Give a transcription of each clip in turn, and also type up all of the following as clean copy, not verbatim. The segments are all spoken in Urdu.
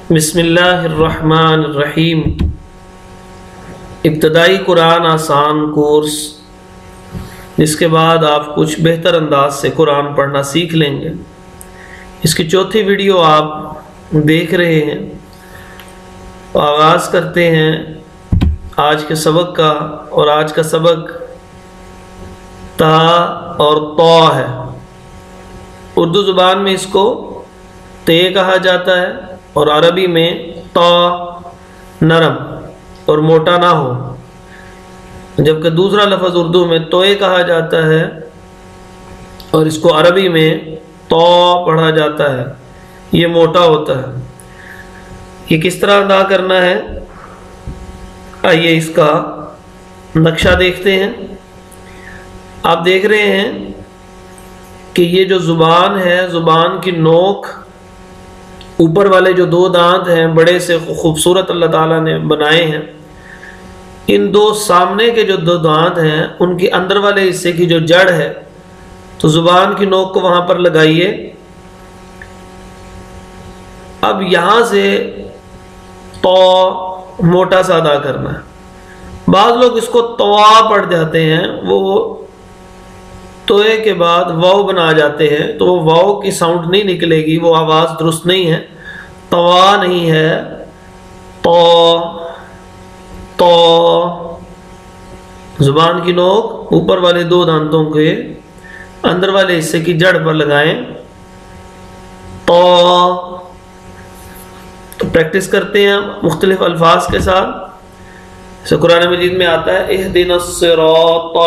بسم اللہ الرحمن الرحیم۔ ابتدائی قرآن آسان کورس، جس کے بعد آپ کچھ بہتر انداز سے قرآن پڑھنا سیکھ لیں گے۔ اس کی چوتھی ویڈیو آپ دیکھ رہے ہیں۔ آغاز کرتے ہیں آج کے سبق کا، اور آج کا سبق تا اور طا ہے۔ اردو زبان میں اس کو تے کہا جاتا ہے، اور عربی میں تا نرم اور موٹا نہ ہو، جبکہ دوسرا لفظ اردو میں توئے کہا جاتا ہے، اور اس کو عربی میں تا پڑھا جاتا ہے، یہ موٹا ہوتا ہے۔ یہ کس طرح ادا کرنا ہے، آئیے اس کا نقشہ دیکھتے ہیں۔ آپ دیکھ رہے ہیں کہ یہ جو زبان ہے، زبان کی نوک، اوپر والے جو دو دانت ہیں بڑے سے خوبصورت اللہ تعالیٰ نے بنائے ہیں، ان دو سامنے کے جو دو دانت ہیں ان کے اندر والے حصے کی جو جڑ ہے، تو زبان کی نوک کو وہاں پر لگائیے۔ اب یہاں سے تو موٹا سا ادا کرنا ہے۔ بعض لوگ اس کو توا پڑھ جاتے ہیں، وہ توئے کے بعد واو بنا جاتے ہیں، تو وہ واو کی ساؤنڈ نہیں نکلے گی، وہ آواز درست نہیں ہے، توا نہیں ہے، تو زبان کی نوک اوپر والے دو دانتوں کے اندر والے حصے کی جڑ پر لگائیں۔ تو پریکٹس کرتے ہیں مختلف الفاظ کے ساتھ۔ جیسے قرآن مجید میں آتا ہے اہدنا الصراط،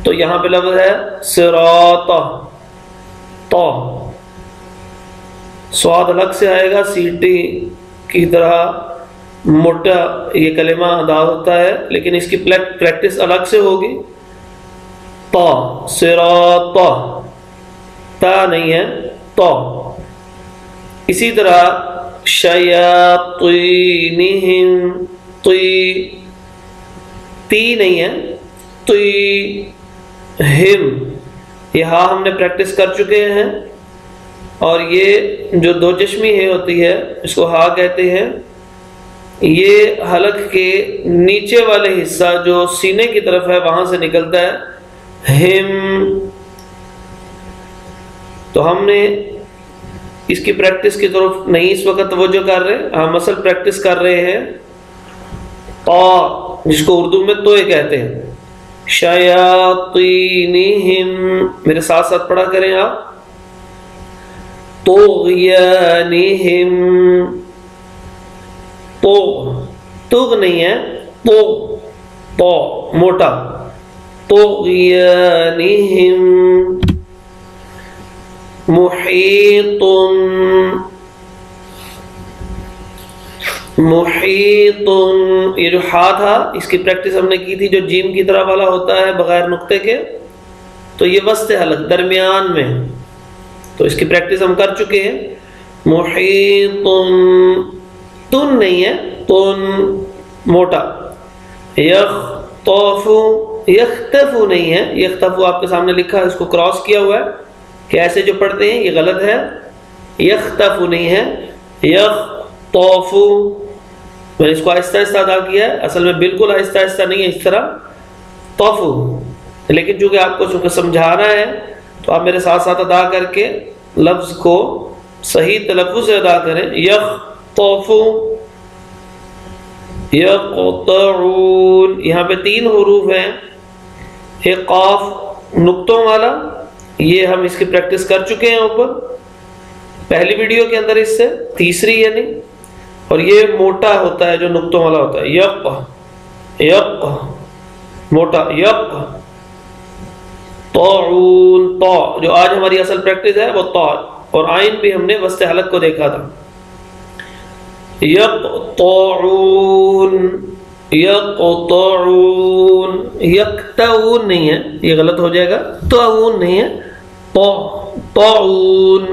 تو یہاں پہ لفظ ہے صراط، تو سواد الگ سے آئے گا، سیٹی کی طرح موٹا یہ کلمہ ادا ہوتا ہے، لیکن اس کی پریکٹس الگ سے ہوگی۔ تو صراط، تا نہیں ہے، تو اسی طرح شیاطینہم، تی نہیں ہے، ہم، یہ ہاں ہم نے پریکٹس کر چکے ہیں، اور یہ جو دو چشمی ہے ہوتی ہے، اس کو ہاں کہتے ہیں۔ یہ حلق کے نیچے والے حصہ جو سینے کی طرف ہے وہاں سے نکلتا ہے، ہم۔ تو ہم نے اس کی پریکٹس کی طرف نہیں اس وقت توجہ کر رہے، ہم اصل پریکٹس کر رہے ہیں تا، جس کو اردو میں توئے کہتے ہیں۔ شیاطینہم، میرے ساتھ ساتھ پڑھا کریں آپ، طغیانہم، تغ نہیں ہے، تو موٹا، طغیانہم، محیط، یہ جو ہا تھا اس کی پریکٹس ہم نے کی تھی، جو جیم کی طرح والا ہوتا ہے بغیر نقطے کے، تو یہ وسط حلق درمیان میں، تو اس کی پریکٹس ہم کر چکے ہیں۔ محیط، تن نہیں ہے، تن موٹا۔ یخطف، یختف نہیں ہے، یختف آپ کے سامنے لکھا ہے، اس کو کراس کیا ہوا ہے کہ ایسے جو پڑھتے ہیں یہ غلط ہے، یختف نہیں ہے، یخطف، میں نے اس کو آہستہ آہستہ ادا کیا ہے، اصل میں بالکل آہستہ آہستہ نہیں ہے، اس طرح طف، لیکن چونکہ آپ کو سمجھانا ہے تو آپ میرے ساتھ ساتھ ادا کر کے لفظ کو صحیح تلفظ سے ادا کریں۔ یخطف، یقطعون، یہاں پہ 3 حروف ہیں، ایک قاف نقطوں والا، یہ ہم اس کی پریکٹس کر چکے ہیں اوپر پہلی ویڈیو کے اندر، اس سے تیسری یعنی، اور یہ موٹا ہوتا ہے جو نقطوں والا ہوتا ہے، یک موٹا، یک طاعون، طا، جو آج ہماری اصل پریکٹس ہے وہ طا، اور آئین بھی ہم نے وسط حلق کو دیکھا تھا۔ یقطعون، یقطعون، یکتعون نہیں ہے، یہ غلط ہو جائے گا، تعون نہیں ہے، طاعون۔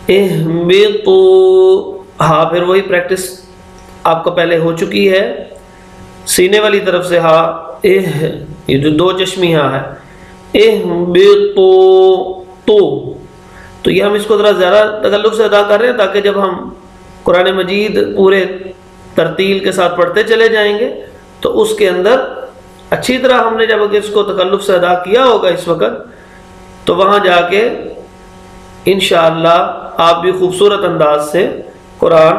اہبطوا، ہاں پھر وہی پریکٹس آپ کو پہلے ہو چکی ہے، سینے والی طرف سے ہاں، یہ جو دو چشمی ہاں ہے، اہبطوا، تو یہ ہم اس کو ذرا زیادہ تکلف سے ادا کر رہے ہیں تاکہ جب ہم قرآن مجید پورے ترتیل کے ساتھ پڑھتے چلے جائیں گے تو اس کے اندر اچھی طرح ہم نے جب اس کو تکلف سے ادا کیا ہوگا اس وقت تو وہاں جا کے انشاءاللہ آپ بھی خوبصورت انداز سے قرآن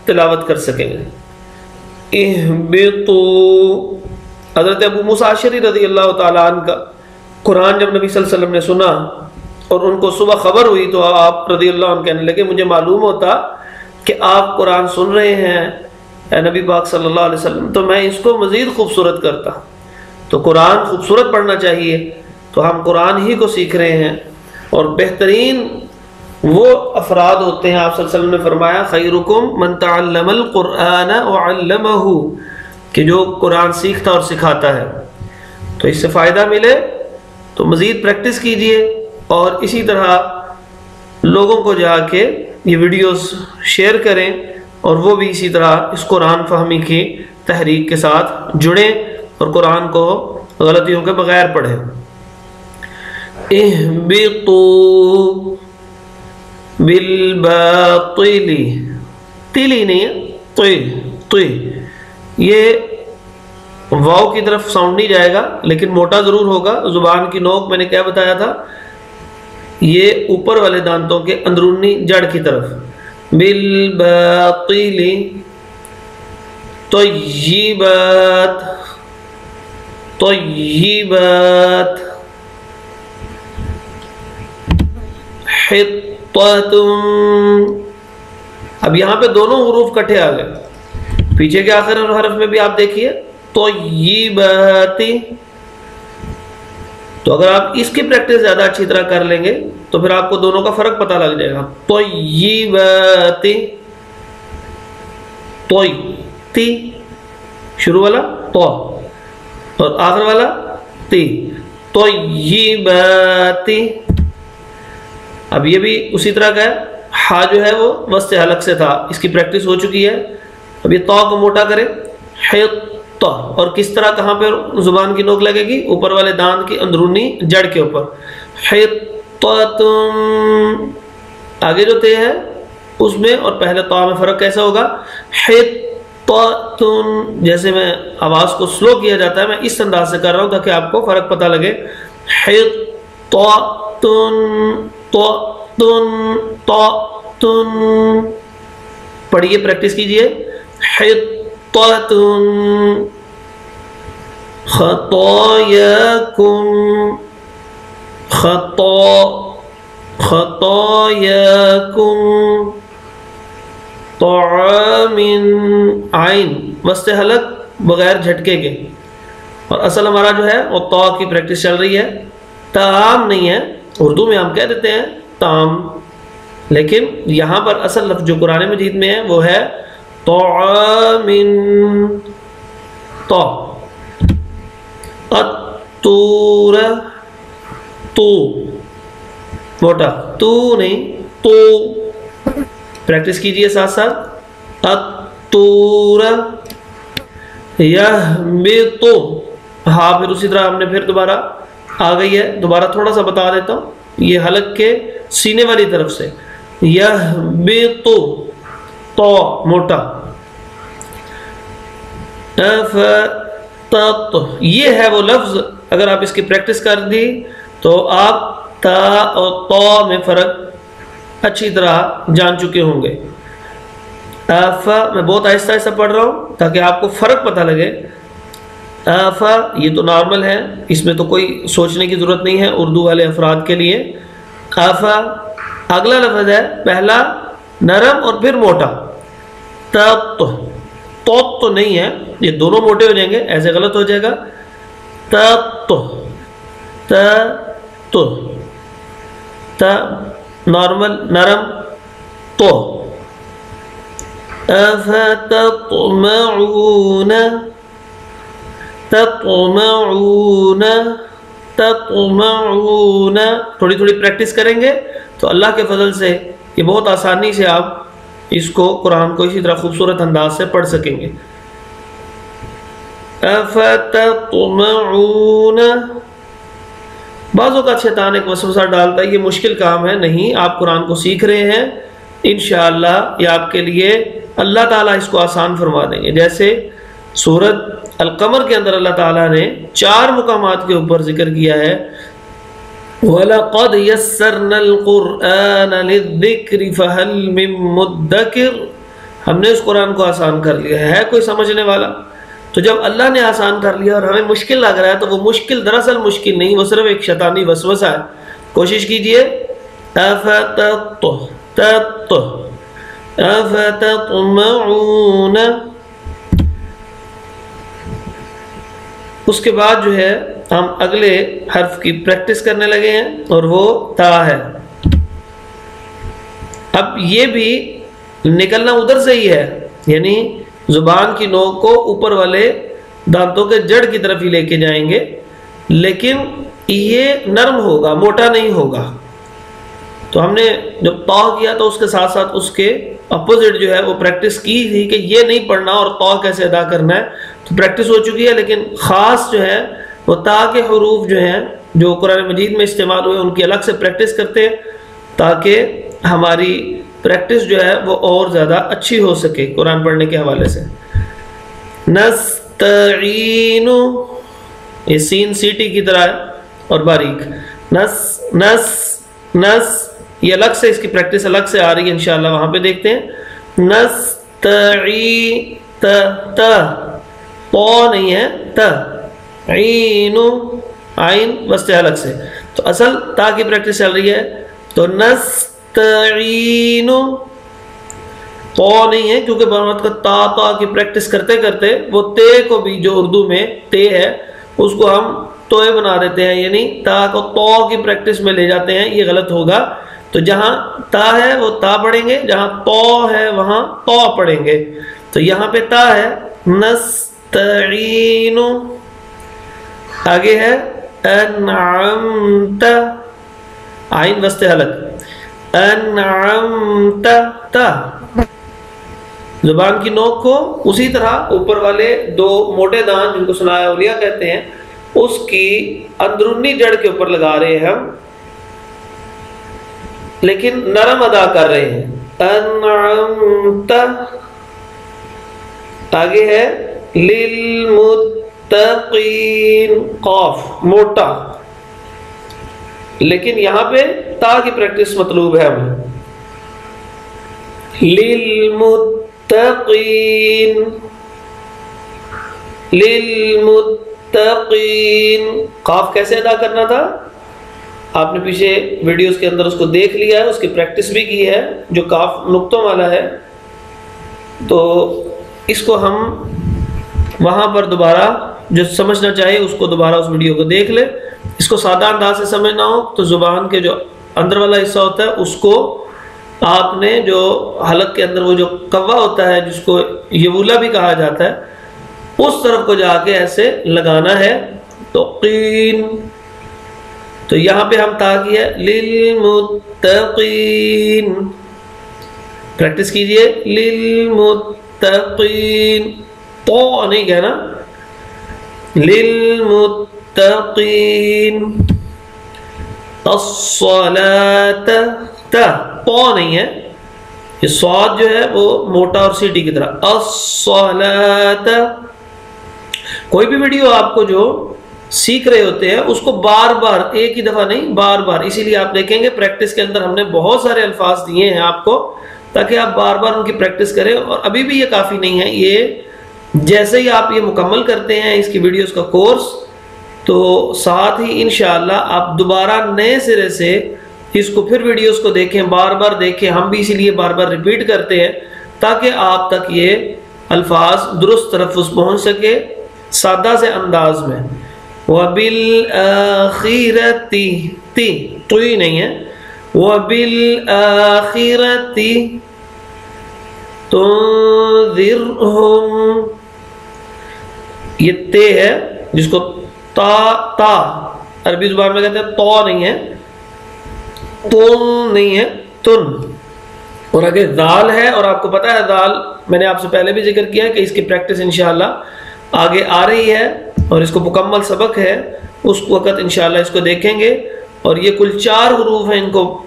تلاوت کر سکیں گے. اہبطوا، حضرت ابو موسیٰ اشعری رضی اللہ تعالیٰ عنہ کا قرآن جب نبی صلی اللہ علیہ وسلم نے سنا اور ان کو صبح خبر ہوئی تو آپ رضی اللہ عنہ کہنے لگے مجھے معلوم ہوتا کہ آپ قرآن سن رہے ہیں اے نبی پاک صلی اللہ علیہ وسلم تو میں اس کو مزید خوبصورت کرتا. تو قرآن خوبصورت پڑھنا چاہیے، تو ہم قرآن ہی کو سیکھ رہے ہیں. اور بہترین وہ افراد ہوتے ہیں، آپ صلی اللہ علیہ وسلم نے فرمایا خیرکم من تعلم القرآن وعلمہ، کہ جو قرآن سیکھتا اور سکھاتا ہے. تو اس سے فائدہ ملے تو مزید پریکٹس کیجئے اور اسی طرح لوگوں کو جا کے یہ ویڈیوز شیئر کریں اور وہ بھی اسی طرح اس قرآن فہمی کی تحریک کے ساتھ جڑیں اور قرآن کو غلطیوں کے بغیر پڑھیں. اہبطوا بالباطل، تیلی نہیں ہے، طی، یہ واو کی طرف ساؤنڈ نہیں جائے گا لیکن موٹا ضرور ہوگا. زبان کی نوک میں نے کیا بتایا تھا، یہ اوپر والے دانتوں کے اندرونی جڑ کی طرف. بالباطل طیبات، طیبات، حطۃ. اب یہاں پہ دونوں حروف کٹھے آ گئے، پیچھے کے آخر حرف میں بھی آپ دیکھیے طیبات. تو اگر آپ اس کی پریکٹس زیادہ اچھی طرح کر لیں گے تو پھر آپ کو دونوں کا فرق پتہ لگ جائے گا. طیبات، طی، تی، شروع والا تو اور آخر والا تی، طیبات. اب یہ بھی اسی طرح کا ہے، ہا جو ہے وہ وسط حلق سے تھا، اس کی پریکٹس ہو چکی ہے. اب یہ تو کو موٹا کریں، حط، اور کس طرح کہاں پہ زبان کی نوک لگے گی، اوپر والے دانت کی اندرونی جڑ کے اوپر. حطۃ، آگے جو تے ہے اس میں اور پہلے تو میں فرق کیسا ہوگا، حطۃ. جیسے میں آواز کو سلو کیا جاتا ہے میں اس انداز سے کر رہا ہوں تاکہ آپ کو فرق پتہ لگے. حطۃ، پڑھیے، پریکٹس کیجئے. حطۃ خطاياكم، خطاياكم طعام، عین وسط حلق بغیر جھٹکے کے، اور اصل ہمارا جو ہے وہ طا کی پریکٹس چل رہی ہے، طعام نہیں ہے. اردو میں ہم کہہ دیتے ہیں طعام، لیکن یہاں پر اصل لفظ جو قرآن مجید میں ہے وہ ہے طعام. تو الطور، تو موٹا، تو نہیں، تو پریکٹس کیجئے ساتھ ساتھ. الطور یہبط، ہاں پھر اسی طرح ہم نے پھر دوبارہ آ گئی ہے، دوبارہ تھوڑا سا بتا دیتا ہوں. یہ حلق کے سینے والی طرف سے، یہبط، تو موٹا. افتط، یہ ہے وہ لفظ اگر آپ اس کی پریکٹس کر دی تو آپ تا اور تو میں فرق اچھی طرح جان چکے ہوں گے. میں بہت آہستہ آہستہ پڑھ رہا ہوں تاکہ آپ کو فرق پتہ لگے. یہ تو نارمل ہے، اس میں تو کوئی سوچنے کی ضرورت نہیں ہے اردو والے افراد کے لیے. اگلا لفظ ہے پہلا نرم اور پھر موٹا. تو نہیں ہے، یہ دونوں موٹے ہو جائیں گے، ایسے غلط ہو جائے گا. نارمل نرم تو. افتطمعون، تطمعون، تطمعون. تھوڑی تھوڑی پریکٹس کریں گے تو اللہ کے فضل سے یہ بہت آسانی سے آپ اس کو قرآن کو اسی طرح خوبصورت انداز سے پڑھ سکیں گے. افتطمعون بعض اوقات شیطان ایک وسوسہ ڈالتا ہے، یہ مشکل کام ہے، نہیں، آپ قرآن کو سیکھ رہے ہیں، انشاءاللہ یہ آپ کے لیے اللہ تعالیٰ اس کو آسان فرما دیں گے۔ جیسے سورۃ القمر کے اندر اللہ تعالیٰ نے 4 مقامات کے اوپر ذکر کیا ہے وَلَقَدْ يَسَّرْنَا الْقُرْآنَ لِلذِّكْرِ فَهَلْ مِن مُدَّكِرٍ، ہم نے اس قرآن کو آسان کر لیا ہے کوئی سمجھنے والا؟ تو جب اللہ نے آسان کر لیا اور ہمیں مشکل لگ رہا ہے تو وہ مشکل دراصل مشکل نہیں، وہ صرف ایک شیطانی وسوسہ ہے۔ کوشش کیجئے افتطمعون، اس کے بعد جو ہے ہم اگلے حرف کی پریکٹس کرنے لگے ہیں اور وہ تا ہے۔ اب یہ بھی نکلنا ادھر سے ہی ہے، یعنی زبان کی نوک کو اوپر والے دانتوں کے جڑ کی طرف ہی لے کے جائیں گے، لیکن یہ نرم ہوگا، موٹا نہیں ہوگا۔ تو ہم نے جب طا کیا تو اس کے ساتھ ساتھ اس کے اپوزٹ جو ہے وہ پریکٹس کی تھی کہ یہ نہیں پڑھنا اور طا کیسے ادا کرنا ہے، تو پریکٹس ہو چکی ہے، لیکن خاص جو ہے وہ تا کے حروف جو ہیں جو قرآن مجید میں استعمال ہوئے ان کی الگ سے پریکٹس کرتے ہیں تاکہ ہماری پریکٹس جو ہے وہ اور زیادہ اچھی ہو سکے قرآن پڑھنے کے حوالے سے۔ نستعین، یہ سین سیٹی کی طرح ہے اور باریک، نس یہ الگ سے، اس کی پریکٹس الگ سے آ رہی ہے انشاءاللہ، وہاں پہ دیکھتے ہیں۔ نستعین، تا نہیں ہے، عین، عین وسط الگ سے، تو اصل تا کی پریکٹس چل رہی ہے، تو نستعین، تو نہیں ہے کیونکہ برمت کا تا کی پریکٹس کرتے کرتے وہ تے کو بھی، جو اردو میں تے ہے اس کو ہم توئے بنا دیتے ہیں، یعنی تا کو تو کی پریکٹس میں لے جاتے ہیں، یہ غلط ہوگا۔ تو جہاں تا ہے وہ تا پڑھیں گے، جہاں تو ہے وہاں تو پڑھیں گے، تو یہاں پہ تا ہے نستعین، آگے ہے انعمت، عین وسط حلق، انعمت، تا زبان کی نوک کو اسی طرح اوپر والے 2 موٹے دان جن کو سنایا اولیاء کہتے ہیں اس کی اندرونی جڑ کے اوپر لگا رہے ہیں ہم، لیکن نرم ادا کر رہے ہیں۔ انعمت، آگے ہے للمتقین، قاف موٹا، لیکن یہاں پہ تا کی پریکٹس مطلوب ہے ہمیں۔ للمتقین، للمتقین، قاف کیسے ادا کرنا تھا آپ نے پیچھے ویڈیوز کے اندر اس کو دیکھ لیا ہے، اس کی پریکٹس بھی کی ہے، جو کاف نقطوں والا ہے، تو اس کو ہم وہاں پر دوبارہ جو سمجھنا چاہیے اس کو دوبارہ اس ویڈیو کو دیکھ لے۔ اس کو سادہ انداز سے سمجھنا ہو تو زبان کے جو اندر والا حصہ ہوتا ہے اس کو آپ نے جو حلق کے اندر وہ جو کوا ہوتا ہے جس کو یولا بھی کہا جاتا ہے اس طرف کو جا کے ایسے لگانا ہے، تو قین، تو یہاں پہ ہم تا کی ہے للمتقین، پریکٹس کیجئے، للمتقین، تو نہیں کہنا، للمتقین، الصلاۃ، تا تو نہیں ہے، یہ صاد جو ہے وہ موٹا اور سیٹی کی طرح، الصلاۃ۔ کوئی بھی ویڈیو آپ کو جو سیکھ رہے ہوتے ہیں اس کو بار بار، ایک ہی دفعہ نہیں، بار بار، اسی لیے آپ دیکھیں گے پریکٹس کے اندر ہم نے بہت سارے الفاظ دیے ہیں آپ کو تاکہ آپ بار بار ان کی پریکٹس کریں، اور ابھی بھی یہ کافی نہیں ہے، یہ جیسے ہی آپ یہ مکمل کرتے ہیں اس کی ویڈیوز کا کورس، تو ساتھ ہی انشاءاللہ آپ دوبارہ نئے سرے سے اس کو پھر ویڈیوز کو دیکھیں، بار بار دیکھیں، ہم بھی اسی لیے بار بار ریپیٹ کرتے ہیں تاکہ آپ تک یہ الفاظ درست تلفظ پہنچ سکے سادہ سے انداز میں۔ وَبِالْآخِرَةِ، تی توئی نہیں ہے، وَبِالْآخِرَةِ تُنذِرْهُمْ، یہ تے ہے جس کو تا عربی زبان میں کہتے ہیں، تو نہیں ہے، تن نہیں ہے، تن، اور آگے دال ہے، اور آپ کو پتا ہے دال میں نے آپ سے پہلے بھی ذکر کیا ہے کہ اس کی پریکٹس انشاءاللہ آگے آ رہی ہے اور اس کو مکمل سبق ہے، اس وقت انشاءاللہ اس کو دیکھیں گے. اور یہ کل 4 حروف ہیں، ان کو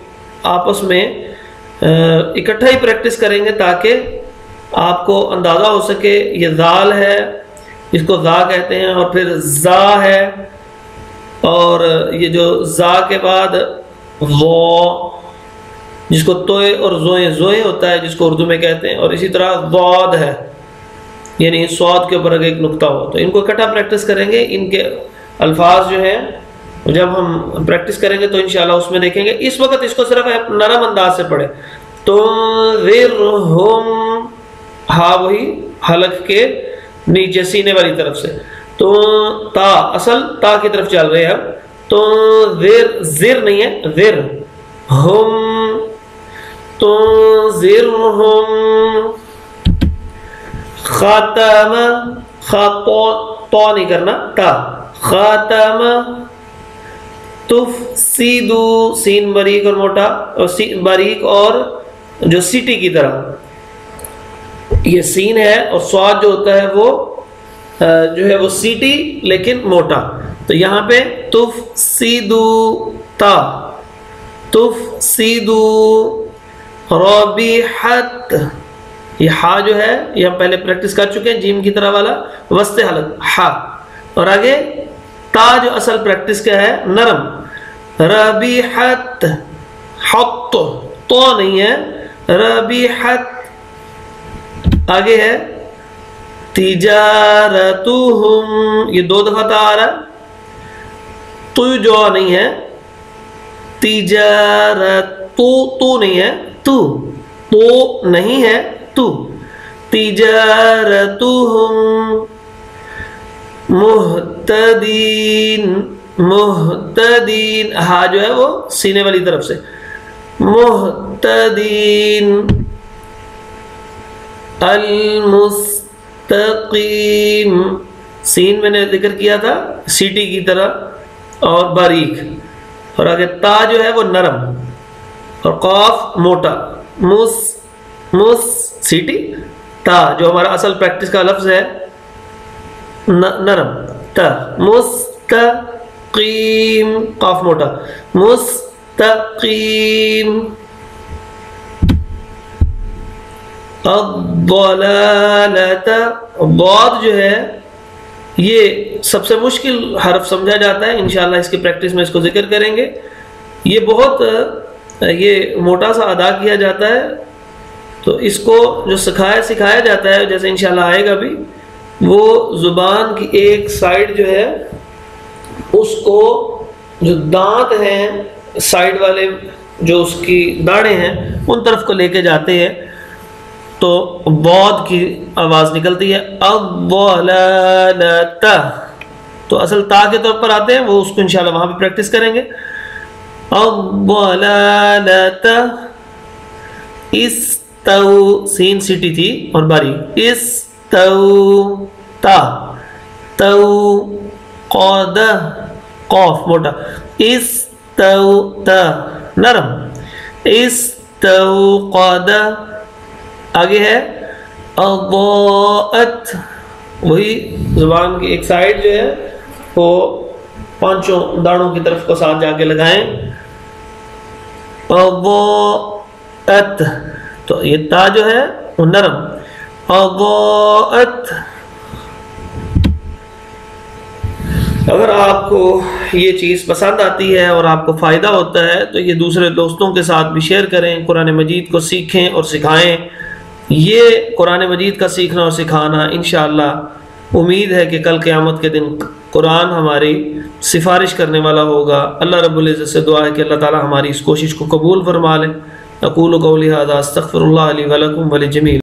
آپس میں اکٹھا ہی پریکٹس کریں گے تاکہ آپ کو اندازہ ہو سکے. یہ ذال ہے، اس کو ذا کہتے ہیں، اور پھر زا ہے، اور یہ جو زا کے بعد ضو، جس کو توئے اور زوئے ہوتا ہے، جس کو اردو میں کہتے ہیں، اور اسی طرح ضاد ہے، یعنی سواد کے اوپر اگر ایک نقطہ ہو. تو ان کو اکٹھا پریکٹس کریں گے. ان کے الفاظ جو ہیں جب ہم پریکٹس کریں گے تو انشاءاللہ اس میں دیکھیں گے. اس وقت اس کو صرف نرم انداز سے پڑھیں. تنذرہم، ہاں وہی حلق کے نیچے سینے والی طرف سے. تو تا اصل تا کی طرف چل رہے ہیں. تو زر نہیں ہے، زر ہم، تنذرہم. خاتم، تو نہیں کرنا، تا. خاتم. تفسیدو، سین باریک اور موٹا، باریک اور جو سیٹی کی طرح، یہ سین ہے، اور سواد جو ہوتا ہے وہ جو ہے وہ سیٹی لیکن موٹا. تو یہاں پہ تفسیدو، تا. تفسیدو. رابحت، یہ ہا جو ہے یہ ہم پہلے پریکٹس کر چکے ہیں، جیم کی طرح والا وسط حلق ہا. اور آگے تا جو اصل پریکٹس کا ہے نرم. ربیحت، حط، تو نہیں ہے، ربیحت. آگے ہے تجارتہم، یہ 2 دفعہ تا آ رہا ہے. تو جو نہیں ہے، تجارت، تو نہیں ہے، تو نہیں ہے، تو. تجارتہم. مہتدین، مہتدین، ہاں جو ہے وہ سینے والی طرف سے. مہتدین. المستقیم، سین میں نے ذکر کیا تھا سیٹی کی طرح اور باریک. اور آگے تا جو ہے وہ نرم اور قاف موٹا. سیٹی تا جو ہمارا اصل پریکٹس کا لفظ ہے نرم. تا. مستقیم، قاف موٹا. مستقیم. الضلالۃ، ضاد جو ہے یہ سب سے مشکل حرف سمجھا جاتا ہے. انشاءاللہ اس کی پریکٹس میں اس کو ذکر کریں گے. یہ بہت یہ موٹا سا ادا کیا جاتا ہے. تو اس کو جو سکھایا جاتا ہے، جیسے انشاءاللہ آئے گا بھی، وہ زبان کی ایک سائیڈ جو ہے اس کو، جو دانت ہیں سائیڈ والے، جو اس کی داڑیں ہیں ان طرف کو لے کے جاتے ہیں تو بود کی آواز نکلتی ہے. الضلالۃ. تو اصل تا کے طور پر آتے ہیں وہ، اس کو انشاءاللہ وہاں پہ پریکٹس کریں گے. الضلالۃ. استو، سین سیٹی تھی اور باریک. استو، تا. تو، قد، قاف موٹا. استو، تا نرم. استو، قد. آگے ہے اضاءت، وہی زبان کی ایک سائیڈ جو ہے وہ 5 داڑوں کی طرف کو ساتھ جا کے لگائیں. اضاءت. تو یہ تا جو ہے وہ نرم. اضاءت. اگر آپ کو یہ چیز پسند آتی ہے اور آپ کو فائدہ ہوتا ہے تو یہ دوسرے دوستوں کے ساتھ بھی شیئر کریں. قرآن مجید کو سیکھیں اور سکھائیں. یہ قرآن مجید کا سیکھنا اور سکھانا انشاءاللہ امید ہے کہ کل قیامت کے دن قرآن ہماری سفارش کرنے والا ہوگا. اللہ رب العزت سے دعا ہے کہ اللہ تعالی ہماری اس کوشش کو قبول فرما لے. اقول قولی ھذا استغفر اللہ لی ولکم ولجمیع